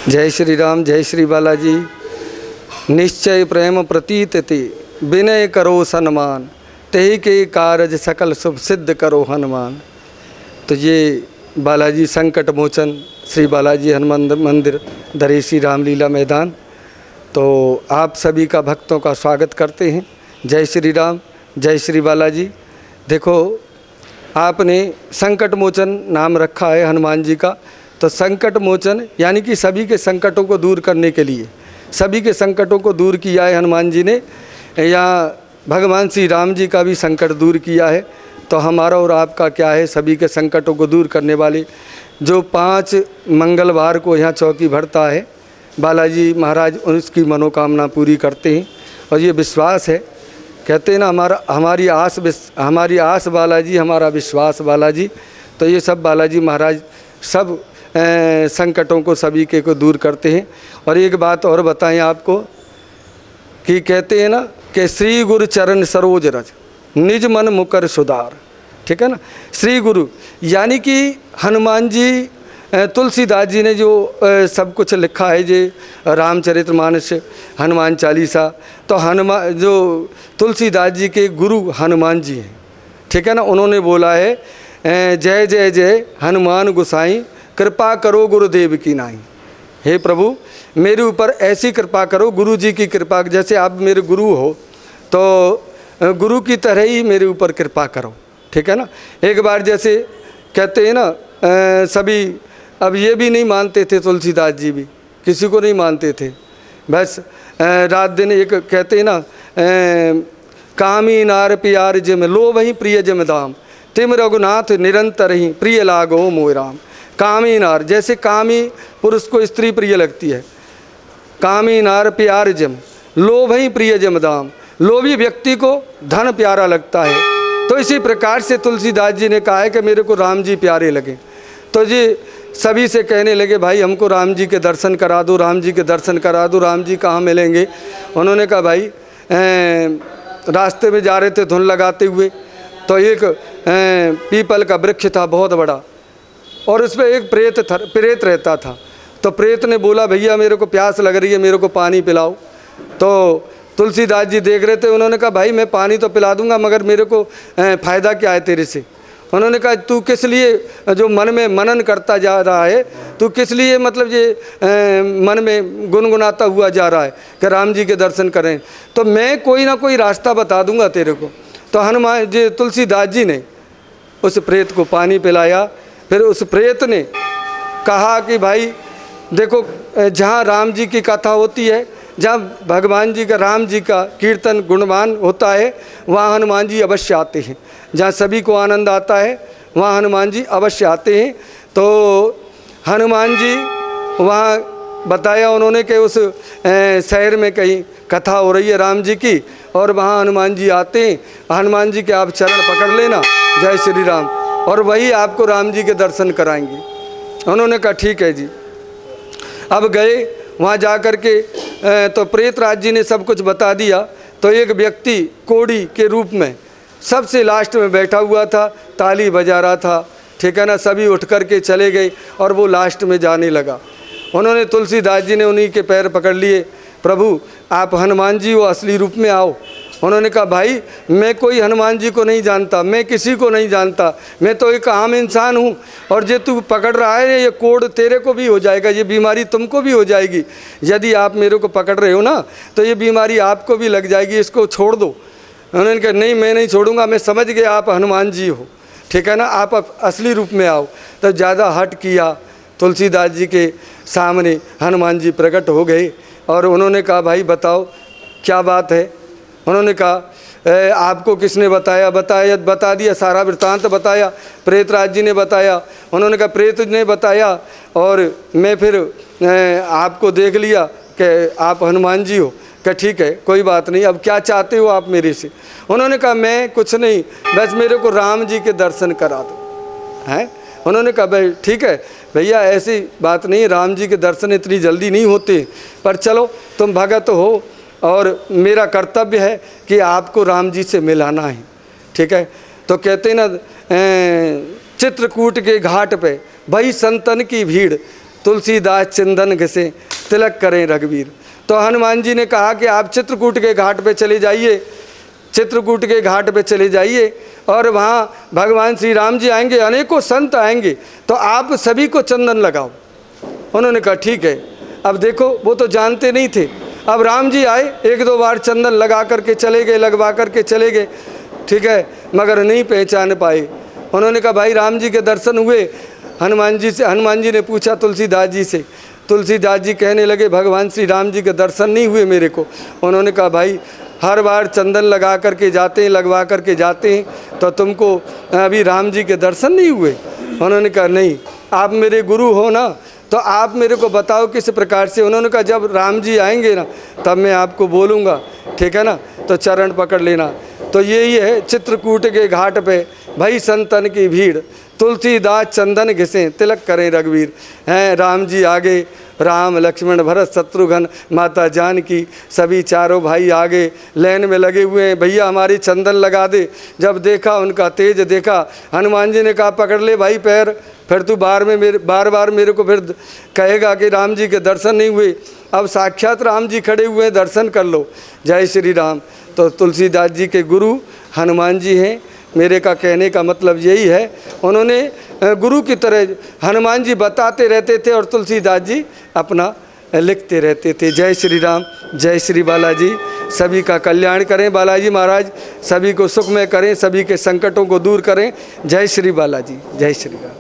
जय श्री राम, जय श्री बालाजी। निश्चय प्रेम प्रतीत ते विनय करो सन्मान, तेहि के कारज सकल शुभ सिद्ध करो हनुमान। तो ये बालाजी संकट मोचन श्री बालाजी हनुमान मंदिर दरी श्री रामलीला मैदान, तो आप सभी का भक्तों का स्वागत करते हैं। जय श्री राम, जय श्री बालाजी। देखो, आपने संकट मोचन नाम रखा है हनुमान जी का, तो संकट मोचन यानी कि सभी के संकटों को दूर करने के लिए, सभी के संकटों को दूर किया है हनुमान जी ने। या भगवान श्री राम जी का भी संकट दूर किया है। तो हमारा और आपका क्या है, सभी के संकटों को दूर करने वाले जो 5 मंगलवार को यहाँ चौकी भरता है बालाजी महाराज, उसकी मनोकामना पूरी करते हैं। और ये विश्वास है, कहते हैं ना, हमारी आस बालाजी, हमारा विश्वास बालाजी। तो ये सब बालाजी महाराज सब संकटों को सभी के को दूर करते हैं। और एक बात और बताएं आपको कि कहते हैं ना कि श्री गुरु चरण सरोज रज निज मन मुकर सुधार, ठीक है ना। श्री गुरु यानी कि हनुमान जी, तुलसीदास जी ने जो सब कुछ लिखा है, जे रामचरितमानस, हनुमान चालीसा, तो हनुमान जो तुलसीदास जी के गुरु हनुमान जी हैं, ठीक है ना। उन्होंने बोला है जय जय जय हनुमान गोसाई, कृपा करो गुरुदेव की नाई। हे प्रभु, मेरे ऊपर ऐसी कृपा करो, गुरु जी की कृपा, जैसे आप मेरे गुरु हो तो गुरु की तरह ही मेरे ऊपर कृपा करो, ठीक है ना। एक बार जैसे कहते हैं ना, सभी अब ये भी नहीं मानते थे, तुलसीदास जी भी किसी को नहीं मानते थे। बस रात दिन एक कहते हैं ना, कामी नार प्यार जिम लो वहीं प्रिय जिम दाम, तिम रघुनाथ निरंतर ही प्रिय लागो मोय राम। कामी नार, जैसे कामी पुरुष को स्त्री प्रिय लगती है, कामी नार प्यार जिम लोभ ही प्रिय जम दाम, लोभी व्यक्ति को धन प्यारा लगता है। तो इसी प्रकार से तुलसीदास जी ने कहा है कि मेरे को राम जी प्यारे लगे। तो जी सभी से कहने लगे, भाई हमको राम जी के दर्शन करा दो, राम जी के दर्शन करा दो। राम जी कहाँ मिलेंगे? उन्होंने कहा भाई, रास्ते में जा रहे थे धुन लगाते हुए, तो एक पीपल का वृक्ष था बहुत बड़ा, और उस पर एक प्रेत रहता था। तो प्रेत ने बोला, भैया मेरे को प्यास लग रही है, मेरे को पानी पिलाओ। तो तुलसीदास जी देख रहे थे, उन्होंने कहा भाई मैं पानी तो पिला दूंगा, मगर मेरे को फ़ायदा क्या है तेरे से? उन्होंने कहा तू किस लिए जो मन में मनन करता जा रहा है, तू किस लिए मतलब ये मन में गुनगुनाता हुआ जा रहा है कि राम जी के दर्शन करें, तो मैं कोई ना कोई रास्ता बता दूंगा तेरे को। तो हनुमान जी, तुलसीदास जी ने उस प्रेत को पानी पिलाया। फिर उस प्रेत ने कहा कि भाई देखो, जहाँ राम जी की कथा होती है, जहाँ भगवान जी का, राम जी का कीर्तन गुणगान होता है, वहाँ हनुमान जी अवश्य आते हैं। जहाँ सभी को आनंद आता है वहाँ हनुमान जी अवश्य आते हैं। तो हनुमान जी वहाँ बताया उन्होंने कि उस शहर में कहीं कथा हो रही है राम जी की, और वहाँ हनुमान जी आते हैं। हनुमान जी के आप चरण पकड़ लेना, जय श्री राम, और वही आपको राम जी के दर्शन कराएंगे। उन्होंने कहा ठीक है जी। अब गए वहाँ जा कर के, तो प्रेतराज जी ने सब कुछ बता दिया। तो एक व्यक्ति कोड़ी के रूप में सबसे लास्ट में बैठा हुआ था, ताली बजा रहा था, ठीक है ना। सभी उठ कर के चले गए और वो लास्ट में जाने लगा। उन्होंने, तुलसीदास जी ने उन्हीं के पैर पकड़ लिए, प्रभु आप हनुमान जी हो, असली रूप में आओ। उन्होंने कहा भाई मैं कोई हनुमान जी को नहीं जानता, मैं किसी को नहीं जानता, मैं तो एक आम इंसान हूँ। और जो तू पकड़ रहा है, ये कोड़ तेरे को भी हो जाएगा, ये बीमारी तुमको भी हो जाएगी। यदि आप मेरे को पकड़ रहे हो ना, तो ये बीमारी आपको भी लग जाएगी, इसको छोड़ दो। उन्होंने कहा नहीं, मैं नहीं छोड़ूंगा, मैं समझ गया आप हनुमान जी हो, ठीक है ना, आप असली रूप में आओ। तो ज़्यादा हट किया, तुलसीदास जी के सामने हनुमान जी प्रकट हो गए। और उन्होंने कहा भाई बताओ क्या बात है? उन्होंने कहा आपको किसने बताया? बता दिया, सारा वृत्तांत बताया, प्रेतराज जी ने बताया। उन्होंने कहा प्रेत ने बताया, और मैं फिर आपको देख लिया कि आप हनुमान जी हो। क्या ठीक है, कोई बात नहीं, अब क्या चाहते हो आप मेरे से? उन्होंने कहा मैं कुछ नहीं, बस मेरे को राम जी के दर्शन करा दो। हैं? उन्होंने कहा भाई ठीक है भैया, ऐसी बात नहीं, राम जी के दर्शन इतनी जल्दी नहीं होते, पर चलो तुम भगत हो और मेरा कर्तव्य है कि आपको राम जी से मिलाना है, ठीक है। तो कहते ना, चित्रकूट के घाट पे भई संतन की भीड़, तुलसीदास चंदन घिसे तिलक करें रघुवीर। तो हनुमान जी ने कहा कि आप चित्रकूट के घाट पे चले जाइए, चित्रकूट के घाट पे चले जाइए और वहाँ भगवान श्री राम जी आएंगे, अनेकों संत आएंगे, तो आप सभी को चंदन लगाओ। उन्होंने कहा ठीक है। अब देखो वो तो जानते नहीं थे। अब राम जी आए, एक दो बार चंदन लगा करके चले गए, लगवा करके चले गए, ठीक है, मगर नहीं पहचान पाए। उन्होंने कहा भाई राम जी के दर्शन हुए? हनुमान जी से, हनुमान जी ने पूछा तुलसीदास जी से। तुलसीदास जी कहने लगे भगवान श्री राम जी के दर्शन नहीं हुए मेरे को। उन्होंने कहा भाई हर बार चंदन लगा करके जाते हैं, लगवा करके जाते हैं, तो तुमको अभी राम जी के दर्शन नहीं हुए? उन्होंने कहा नहीं, आप मेरे गुरु हो ना, तो आप मेरे को बताओ किस प्रकार से। उन्होंने कहा जब राम जी आएंगे ना तब मैं आपको बोलूँगा, ठीक है ना, तो चरण पकड़ लेना। तो यही है चित्रकूट के घाट पे भई संतन की भीड़, तुलसीदास चंदन घिसे तिलक करें रघुवीर। हैं राम जी आगे, राम लक्ष्मण भरत शत्रुघ्न माता जानकी, सभी चारों भाई आगे लाइन में लगे हुए हैं, भैया हमारी चंदन लगा दे। जब देखा उनका तेज देखा, हनुमान जी ने कहा पकड़ ले भाई पैर, फिर तू बार बार मेरे को फिर कहेगा कि राम जी के दर्शन नहीं हुए। अब साक्षात राम जी खड़े हुए हैं, दर्शन कर लो। जय श्री राम। तो तुलसीदास जी के गुरु हनुमान जी हैं। मेरे का कहने का मतलब यही है, उन्होंने गुरु की तरह हनुमान जी बताते रहते थे और तुलसीदास जी अपना लिखते रहते थे। जय श्री राम, जय श्री बालाजी। सभी का कल्याण करें बालाजी महाराज, सभी को सुखमय करें, सभी के संकटों को दूर करें। जय श्री बालाजी, जय श्री राम।